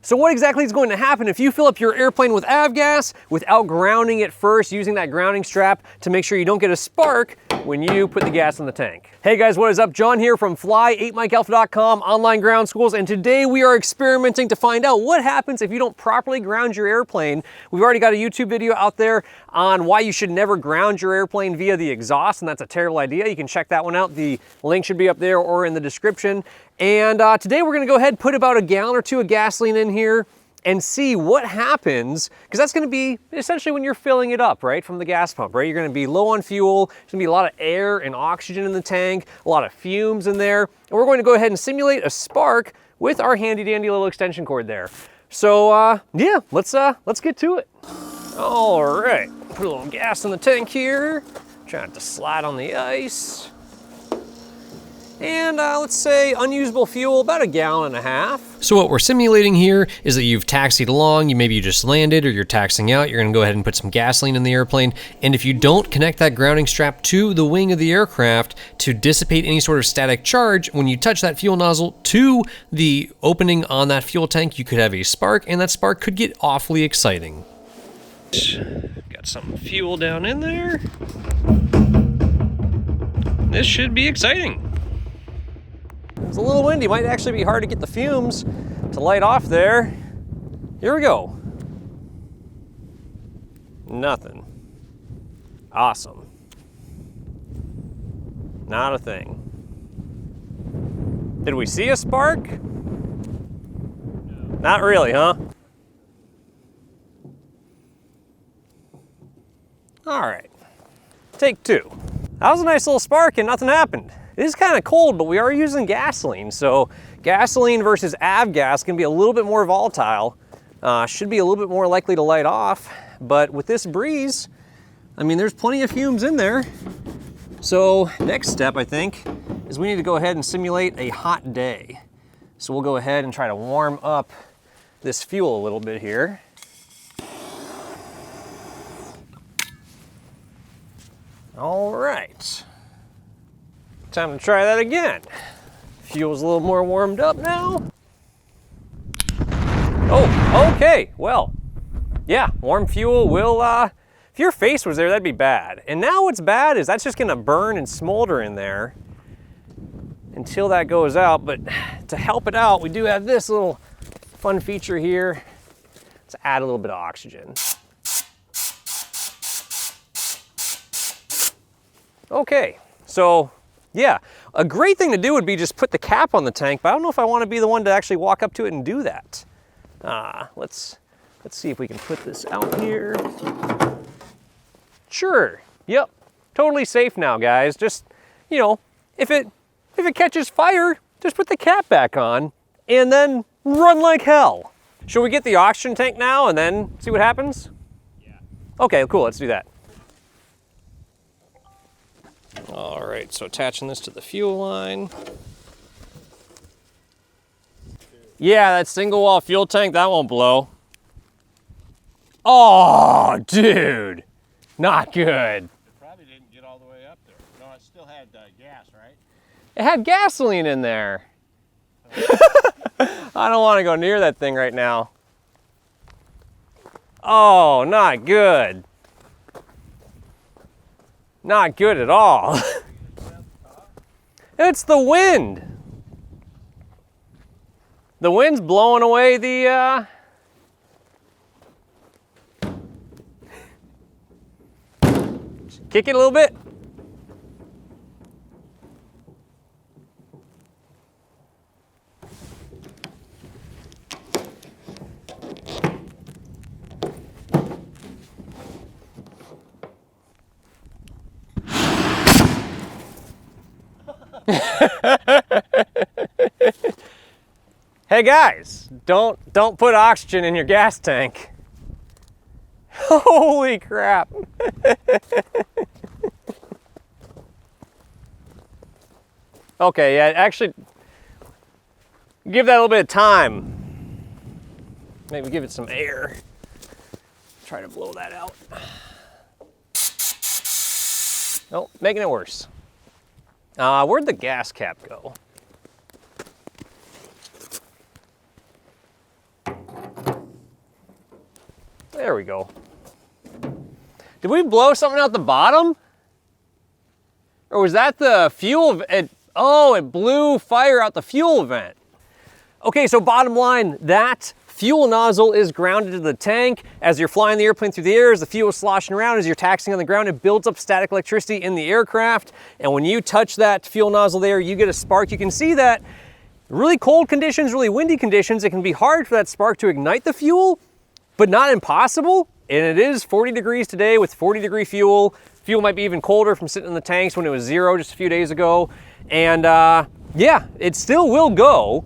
So what exactly is going to happen if you fill up your airplane with avgas without grounding it first, using that grounding strap to make sure you don't get a spark when you put the gas in the tank? Hey guys, what is up? John here from fly8mikealpha.com, online ground schools, and today we are experimenting to find out what happens if you don't properly ground your airplane. We've already got a YouTube video out there on why you should never ground your airplane via the exhaust, and that's a terrible idea. You can check that one out. The link should be up there or in the description. And today we're gonna go ahead and put about a gallon or two of gasoline in here and see what happens, because that's gonna be essentially when you're filling it up, right, from the gas pump, right? You're gonna be low on fuel, there's gonna be a lot of air and oxygen in the tank, a lot of fumes in there, and we're going to go ahead and simulate a spark with our handy dandy little extension cord there. So yeah, let's get to it. All right, put a little gas in the tank here, try not to slide on the ice. And let's say unusable fuel, about a gallon and a half. So what we're simulating here is that you've taxied along, maybe you just landed or you're taxiing out, you're gonna go ahead and put some gasoline in the airplane, and if you don't connect that grounding strap to the wing of the aircraft to dissipate any sort of static charge, when you touch that fuel nozzle to the opening on that fuel tank, you could have a spark, and that spark could get awfully exciting. Got some fuel down in there. This should be exciting. It's a little windy, might actually be hard to get the fumes to light off there. Here we go. Nothing. Awesome. Not a thing. Did we see a spark? No. Not really, huh? All right, take two. That was a nice little spark and nothing happened. It is kind of cold, but we are using gasoline, so gasoline versus avgas can be a little bit more volatile. Should be a little bit more likely to light off, but with this breeze, I mean, there's plenty of fumes in there. So next step, I think, is we need to go ahead and simulate a hot day. So we'll go ahead and try to warm up this fuel a little bit here. All right. Time to try that again. Fuel's a little more warmed up now. Oh, okay, well, yeah, warm fuel will, if your face was there, that'd be bad. And now what's bad is that's just gonna burn and smolder in there until that goes out. But to help it out, we do have this little fun feature here. Let's add a little bit of oxygen. Okay, so yeah, a great thing to do would be just put the cap on the tank, but I don't know if I want to be the one to actually walk up to it and do that. Let's see if we can put this out here. Sure, yep, totally safe now, guys. Just, you know, if it catches fire, just put the cap back on and then run like hell. Should we get the oxygen tank now and then see what happens? Yeah. Okay, cool, let's do that. All right, so attaching this to the fuel line. Yeah, that single wall fuel tank, that won't blow. Oh, dude, not good. It probably didn't get all the way up there. No, it still had gas, right? It had gasoline in there. I don't want to go near that thing right now. Oh, not good. Not good at all. It's the wind. The wind's blowing away the, kick it a little bit. Hey guys, don't put oxygen in your gas tank. Holy crap. Okay, yeah, actually give that a little bit of time. Maybe give it some air. Try to blow that out. Nope, making it worse. Where'd the gas cap go? There we go. Did we blow something out the bottom? Or was that the fuel? Oh, it blew fire out the fuel vent. Okay, so bottom line, that fuel nozzle is grounded to the tank. As you're flying the airplane through the air, as the fuel is sloshing around, as you're taxiing on the ground, it builds up static electricity in the aircraft. And when you touch that fuel nozzle there, you get a spark. You can see that really cold conditions, really windy conditions, it can be hard for that spark to ignite the fuel, but not impossible. And it is 40 degrees today with 40-degree fuel. Fuel might be even colder from sitting in the tanks when it was 0 just a few days ago. And yeah, it still will go.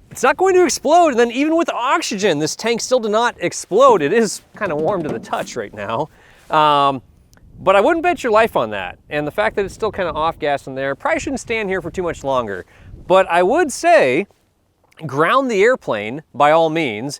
It's not going to explode. And then even with oxygen, this tank still did not explode. It is kind of warm to the touch right now. But I wouldn't bet your life on that. And the fact that it's still kind of off gas in there, probably shouldn't stand here for too much longer. But I would say ground the airplane by all means.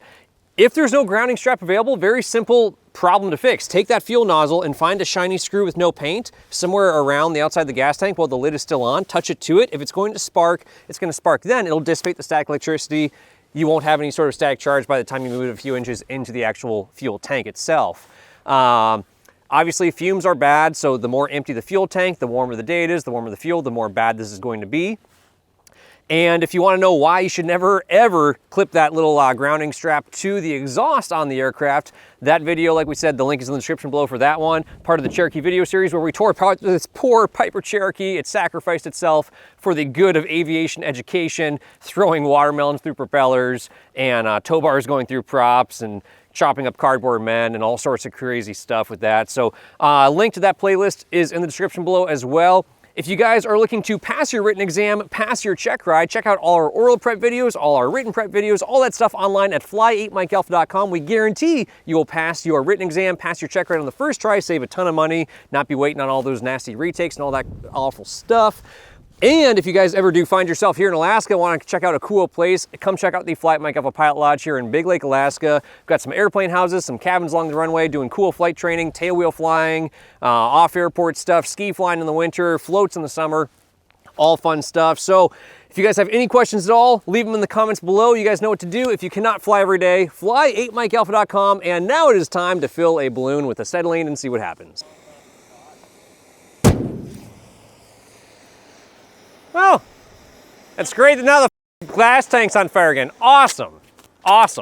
If there's no grounding strap available, very simple problem to fix. Take that fuel nozzle and find a shiny screw with no paint somewhere around the outside of the gas tank while the lid is still on. Touch it to it. If it's going to spark, it's going to spark then. It'll dissipate the static electricity. You won't have any sort of static charge by the time you move it a few inches into the actual fuel tank itself. Obviously, fumes are bad, so the more empty the fuel tank, the warmer the day it is, the warmer the fuel, the more bad this is going to be. And if you want to know why you should never, ever clip that little grounding strap to the exhaust on the aircraft, that video, like we said, the link is in the description below for that one. Part of the Cherokee video series where we tore apart this poor Piper Cherokee. It sacrificed itself for the good of aviation education, throwing watermelons through propellers and tow bars going through props and chopping up cardboard men and all sorts of crazy stuff with that. So link to that playlist is in the description below as well. If you guys are looking to pass your written exam, pass your check ride, check out all our oral prep videos, all our written prep videos, all that stuff online at fly8mikealpha.com. We guarantee you will pass your written exam, pass your check ride on the first try, save a ton of money, not be waiting on all those nasty retakes and all that awful stuff. And if you guys ever do find yourself here in Alaska, want to check out a cool place, come check out the Fly Mike Alpha Pilot Lodge here in Big Lake, Alaska. We've got some airplane houses, some cabins along the runway, doing cool flight training, tailwheel flying, off-airport stuff, ski flying in the winter, floats in the summer, all fun stuff. So if you guys have any questions at all, leave them in the comments below. You guys know what to do. If you cannot fly every day, fly8mikealpha.com. And now it is time to fill a balloon with acetylene and see what happens. Well, that's great that now the glass tank's on fire again. Awesome, awesome.